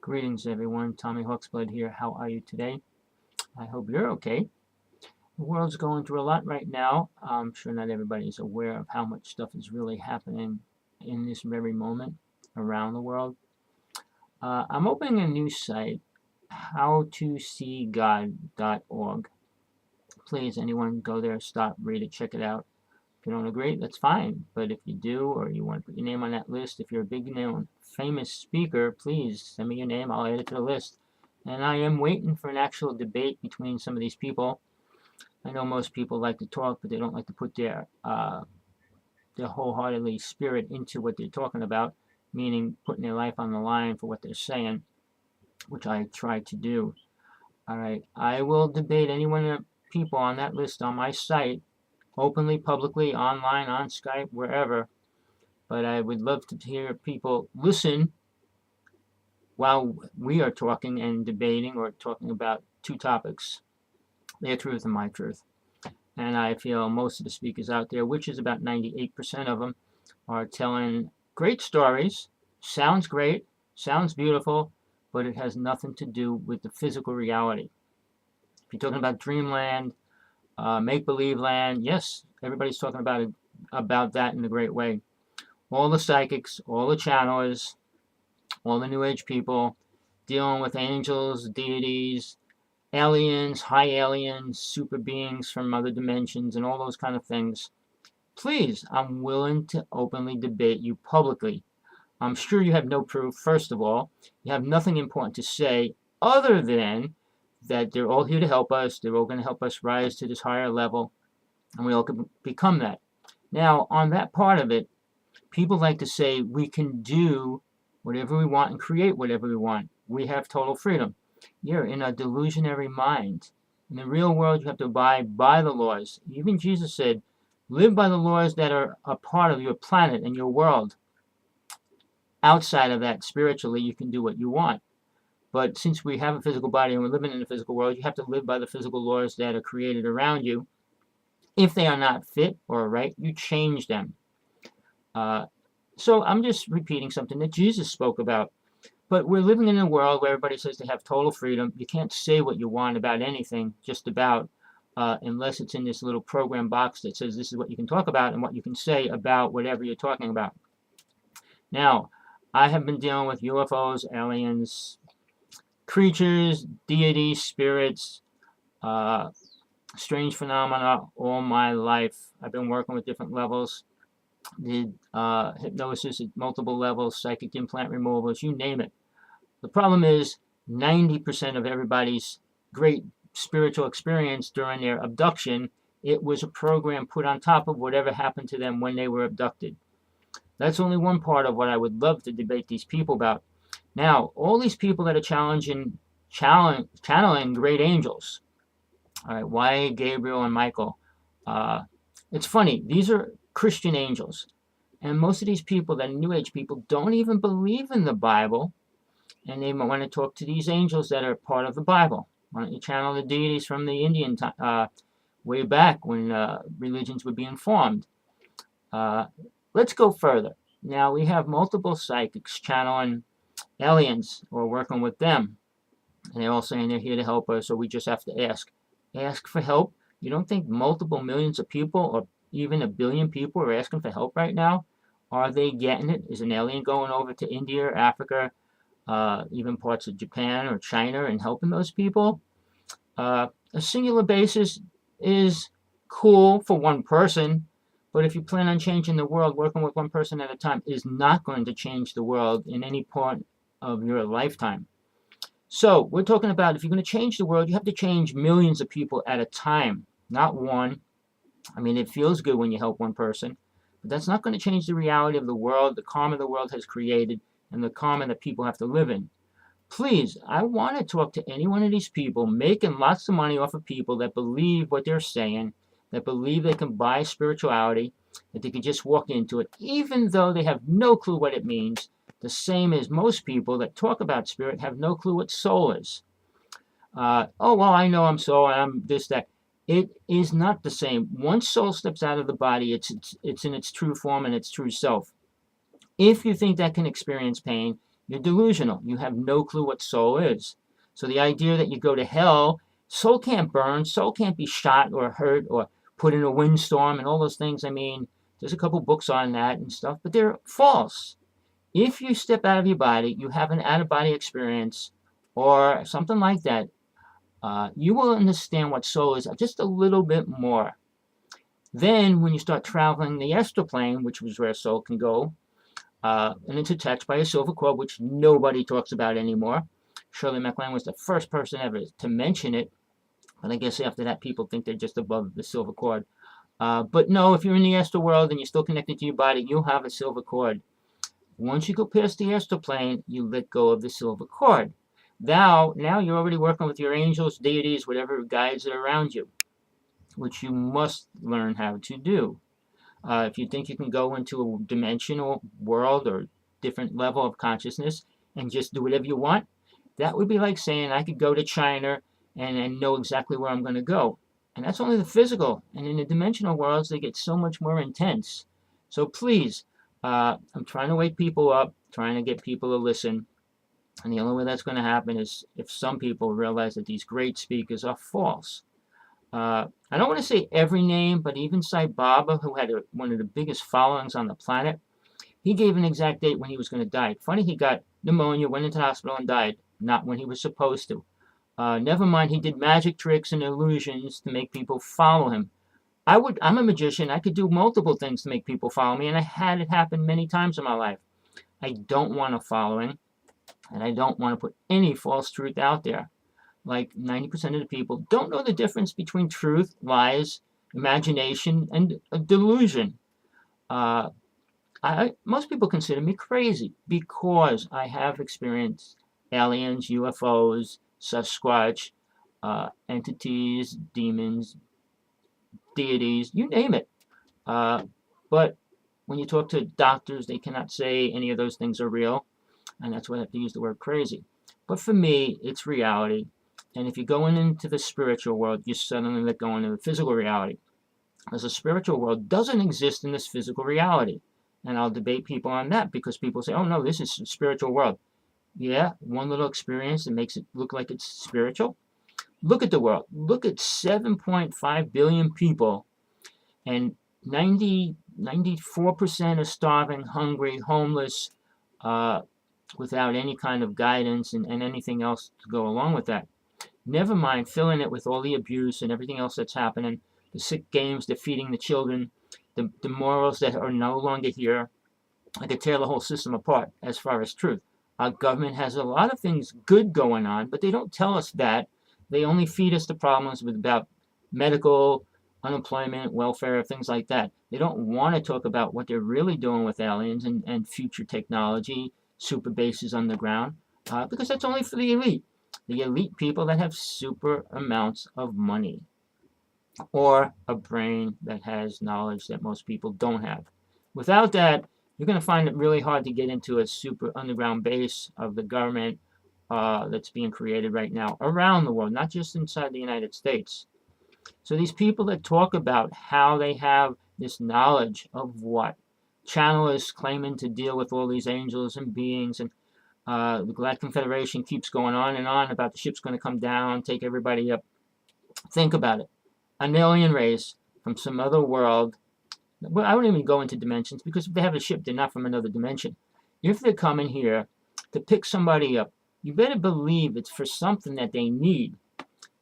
Greetings, everyone. Hawksblood here. How are you today? I hope you're okay. The world's going through a lot right now. I'm sure not everybody is aware of how much stuff is really happening in this very moment around the world. I'm opening a new site, howtoseegod.org. Please, anyone go there, stop, read it, check it out. If you don't agree, that's fine. But if you do, or you want to put your name on that list, if you're a big known famous speaker, please send me your name. I'll add it to the list. And I am waiting for an actual debate between some of these people. I know most people like to talk, but they don't like to put their wholeheartedly spirit into what they're talking about, meaning putting their life on the line for what they're saying, which I try to do. All right, I will debate any one of the people on that list on my site, openly, publicly, online, on Skype, wherever. But I would love to hear people listen while we are talking and debating or talking about two topics, their truth and my truth. And I feel most of the speakers out there, which is about 98% of them, are telling great stories. Sounds great, sounds beautiful, but it has nothing to do with the physical reality. If you're talking about dreamland, make-believe land, yes, everybody's talking about that in a great way. All the psychics, all the channelers, all the New Age people dealing with angels, deities, aliens, high aliens, super beings from other dimensions, and all those kind of things. Please, I'm willing to openly debate you publicly. I'm sure you have no proof, first of all. You have nothing important to say other than that they're all here to help us. They're all going to help us rise to this higher level, and we all can become that. Now, on that part of it, people like to say we can do whatever we want and create whatever we want. We have total freedom. You're in a delusionary mind. In the real world, you have to abide by the laws. Even Jesus said, live by the laws that are a part of your planet and your world. Outside of that, spiritually, you can do what you want. But since we have a physical body and we're living in the physical world, you have to live by the physical laws that are created around you. If they are not fit or right, you change them. So I'm just repeating something that Jesus spoke about. But we're living in a world where everybody says they have total freedom. You can't say what you want about anything, just about, unless it's in this little program box that says this is what you can talk about and what you can say about whatever you're talking about. Now, I have been dealing with UFOs, aliens, creatures, deities, spirits, strange phenomena all my life. I've been working with different levels. Did hypnosis at multiple levels, psychic implant removals, you name it. The problem is 90% of everybody's great spiritual experience during their abduction, it was a program put on top of whatever happened to them when they were abducted. That's only one part of what I would love to debate these people about. Now, all these people that are channeling great angels, all right, why Gabriel and Michael? It's funny, these are Christian angels. And most of these people, that are New Age people, don't even believe in the Bible. And they want to talk to these angels that are part of the Bible. Why don't you channel the deities from the Indian time, way back when religions were being formed? Let's go further. Now, we have multiple psychics channeling aliens or working with them. And they're all saying they're here to help us, so we just have to ask. Ask for help? You don't think multiple millions of people, or even 1 billion people, are asking for help right now? Are they getting it? Is an alien going over to India, Africa, even parts of Japan or China and helping those people? A singular basis is cool for one person, but if you plan on changing the world, working with one person at a time is not going to change the world in any point of your lifetime. So we're talking about if you're going to change the world, you have to change millions of people at a time, not one. I mean, it feels good when you help one person, but that's not going to change the reality of the world, the karma the world has created, and the karma that people have to live in. Please, I want to talk to any one of these people making lots of money off of people that believe what they're saying, that believe they can buy spirituality, that they can just walk into it, even though they have no clue what it means, the same as most people that talk about spirit have no clue what soul is. Oh, well, I know I'm soul, and I'm this, that. It is not the same. Once soul steps out of the body, it's in its true form and its true self. If you think that can experience pain, You're delusional. You have no clue what soul is. So the idea that you go to hell, soul can't burn, soul can't be shot or hurt or put in a windstorm and all those things. I mean, there's a couple books on that and stuff, but they're false. If you step out of your body, you have an out-of-body experience or something like that, you will understand what soul is just a little bit more. Then, when you start traveling the astral plane, which is where soul can go, and it's attached by a silver cord, which nobody talks about anymore. Shirley MacLaine was the first person ever to mention it, but I guess after that, people think they're just above the silver cord. But no, if you're in the astral world and you're still connected to your body, you'll have a silver cord. Once you go past the astral plane, you let go of the silver cord. Now you're already working with your angels, deities, whatever guides are around you, which you must learn how to do. If you think you can go into a dimensional world or different level of consciousness and just do whatever you want, that would be like saying I could go to China and know exactly where I'm going to go. And that's only the physical. And in the dimensional worlds, they get so much more intense. So please, I'm trying to wake people up, trying to get people to listen. And the only way that's going to happen is if some people realize that these great speakers are false. I don't want to say every name, but even Sai Baba, who had one of the biggest followings on the planet, he gave an exact date when he was going to die. Funny, he got pneumonia, went into the hospital, and died, not when he was supposed to. Never mind, he did magic tricks and illusions to make people follow him. I'm a magician. I could do multiple things to make people follow me, and I had it happen many times in my life. I don't want a following, and I don't want to put any false truth out there. Like 90% of the people don't know the difference between truth, lies, imagination, and a delusion. Most people consider me crazy because I have experienced aliens, UFOs, Sasquatch, entities, demons, deities, you name it. But when you talk to doctors, they cannot say any of those things are real, and that's why I have to use the word crazy. But for me, it's reality. And if you're going into the spiritual world, you suddenly let go into the physical reality. Because the spiritual world doesn't exist in this physical reality. And I'll debate people on that because people say, oh no, this is a spiritual world. Yeah, one little experience that makes it look like it's spiritual. Look at the world. Look at 7.5 billion people, and 94% are starving, hungry, homeless, without any kind of guidance and anything else to go along with that. Never mind filling it with all the abuse and everything else that's happening, the sick games, the feeding the children, the morals that are no longer here. I could tear the whole system apart as far as truth. Our government has a lot of things good going on, but they don't tell us that. They only feed us the problems about medical, unemployment, welfare, things like that. They don't want to talk about what they're really doing with aliens and future technology, super bases underground, because that's only for the elite. The elite people that have super amounts of money or a brain that has knowledge that most people don't have. Without that, you're going to find it really hard to get into a super underground base of the government that's being created right now around the world, not just inside the United States. So these people that talk about how they have this knowledge of what channelers claiming to deal with all these angels and beings, and the Galactic Confederation keeps going on and on about the ship's going to come down, take everybody up. Think about it. An alien race from some other world. Well, I wouldn't even go into dimensions because if they have a ship, they're not from another dimension. If they're coming here to pick somebody up, you better believe it's for something that they need.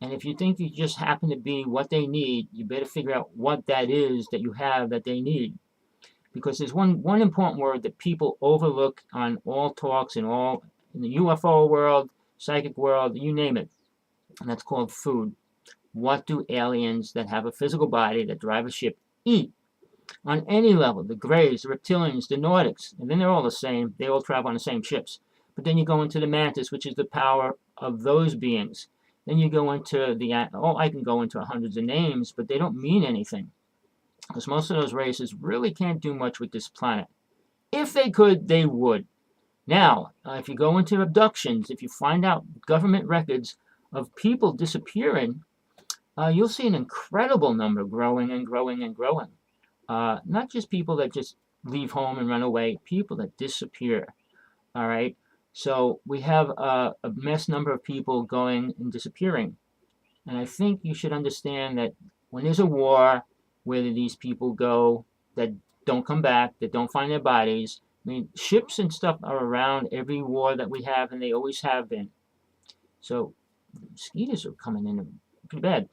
And if you think you just happen to be what they need, you better figure out what that is that you have that they need. Because there's one important word that people overlook on all talks in the UFO world, psychic world, you name it. And that's called food. What do aliens that have a physical body that drive a ship eat? On any level, the Greys, the Reptilians, the Nordics, and then they're all the same. They all travel on the same ships. But then you go into the Mantis, which is the power of those beings. Then you go into I can go into hundreds of names, but they don't mean anything. Because most of those races really can't do much with this planet. If they could, they would. Now, if you go into abductions, if you find out government records of people disappearing, you'll see an incredible number growing and growing and growing. Not just people that just leave home and run away, people that disappear. All right. So we have a mass number of people going and disappearing. And I think you should understand that when there's a war, where these people go that don't come back, that don't find their bodies. I mean, ships and stuff are around every war that we have, and they always have been. So mosquitoes are coming in pretty bad.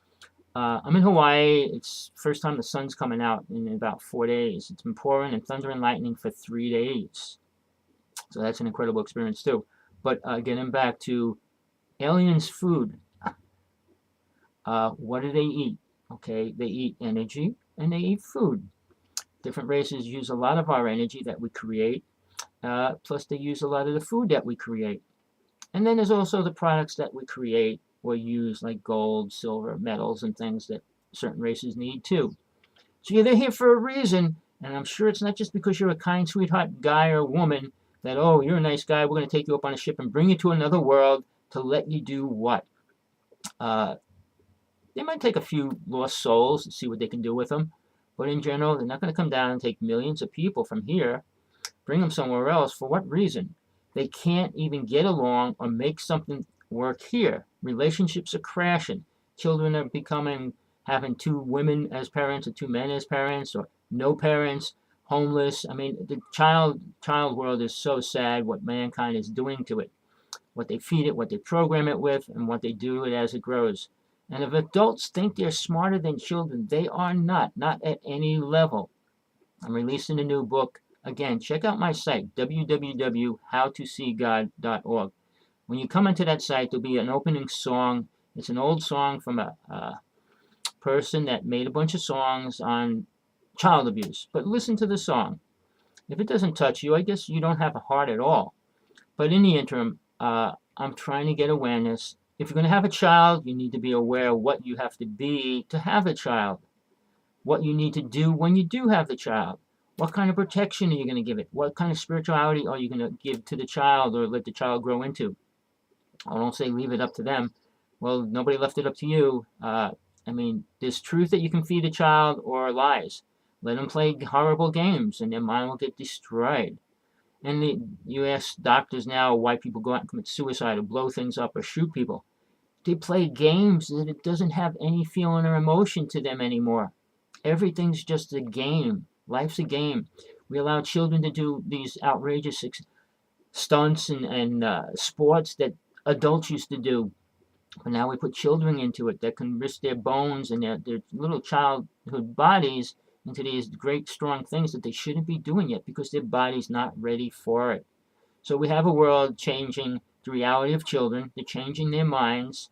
I'm in Hawaii. It's first time the sun's coming out in about 4 days. It's been pouring and thunder and lightning for 3 days. So that's an incredible experience too. But getting back to aliens' food, what do they eat? Okay, they eat energy and they eat food. Different races use a lot of our energy that we create, plus they use a lot of the food that we create. And then there's also the products that we create or use, like gold, silver, metals, and things that certain races need too. So yeah, they're here for a reason, and I'm sure it's not just because you're a kind, sweetheart guy or woman that, oh, you're a nice guy, we're going to take you up on a ship and bring you to another world to let you do what? Uh, they might take a few lost souls and see what they can do with them, but in general, they're not going to come down and take millions of people from here, bring them somewhere else. For what reason? They can't even get along or make something work here. Relationships are crashing. Children are having 2 women as parents or 2 men as parents, or no parents, homeless. I mean, the child world is so sad what mankind is doing to it. What they feed it, what they program it with, and what they do it as it grows. And if adults think they're smarter than children, they are not at any level. I'm releasing a new book. Again, check out my site, www.howtoseegod.org. When you come into that site, there'll be an opening song. It's an old song from a person that made a bunch of songs on child abuse. But listen to the song. If it doesn't touch you, I guess you don't have a heart at all. But in the interim, I'm trying to get awareness. If you're going to have a child, you need to be aware of what you have to be to have a child. What you need to do when you do have the child. What kind of protection are you going to give it? What kind of spirituality are you going to give to the child or let the child grow into? I don't say leave it up to them. Well, nobody left it up to you. I mean, there's truth that you can feed a child or lies. Let them play horrible games and their mind will get destroyed. And you ask doctors now why people go out and commit suicide or blow things up or shoot people. They play games that it doesn't have any feeling or emotion to them anymore. Everything's just a game. Life's a game. We allow children to do these outrageous stunts and sports that adults used to do. But now we put children into it that can risk their bones and their little childhood bodies into these great strong things that they shouldn't be doing yet because their body's not ready for it. So we have a world changing the reality of children. They're changing their minds.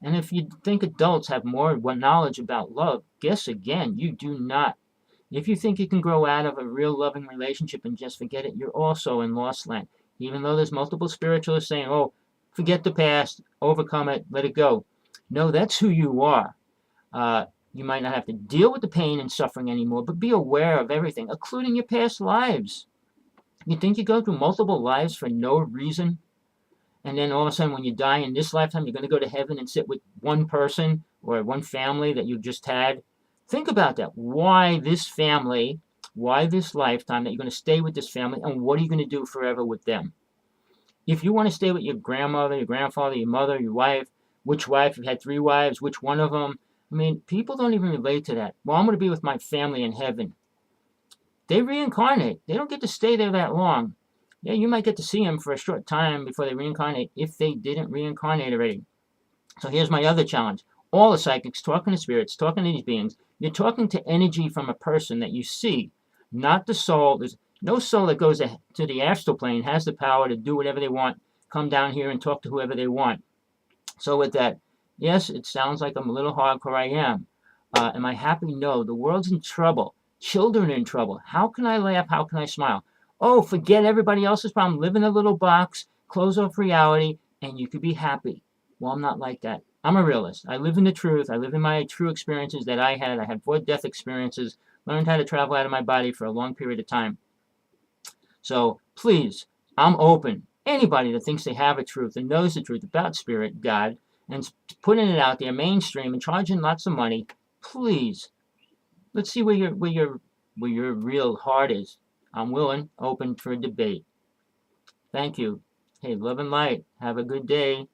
And if you think adults have more knowledge about love, guess again, you do not. If you think you can grow out of a real loving relationship and just forget it, you're also in lost land. Even though there's multiple spiritualists saying, oh, forget the past, overcome it, let it go. No, that's who you are. You might not have to deal with the pain and suffering anymore, but be aware of everything, including your past lives. You think you go through multiple lives for no reason? And then all of a sudden when you die in this lifetime, you're going to go to heaven and sit with one person or one family that you just had? Think about that. Why this family? Why this lifetime that you're going to stay with this family? And what are you going to do forever with them? If you want to stay with your grandmother, your grandfather, your mother, your wife, which wife? You've had 3 wives, which one of them? I mean, people don't even relate to that. Well, I'm going to be with my family in heaven. They reincarnate. They don't get to stay there that long. Yeah, you might get to see them for a short time before they reincarnate if they didn't reincarnate already. So here's my other challenge. All the psychics talking to spirits, talking to these beings, you're talking to energy from a person that you see, not the soul. There's no soul that goes to the astral plane has the power to do whatever they want, come down here and talk to whoever they want. So with that, yes, it sounds like I'm a little hardcore. I am. Am I happy? No. The world's in trouble. Children are in trouble. How can I laugh? How can I smile? Oh, forget everybody else's problem. Live in a little box, close off reality, and you could be happy. Well, I'm not like that. I'm a realist. I live in the truth. I live in my true experiences that I had. I had 4 death experiences, learned how to travel out of my body for a long period of time. So please, I'm open. Anybody that thinks they have a truth and knows the truth about spirit, God, and putting it out there mainstream and charging lots of money, please, let's see where your real heart is. I'm willing, open for a debate. Thank you. Hey, love and light. Have a good day.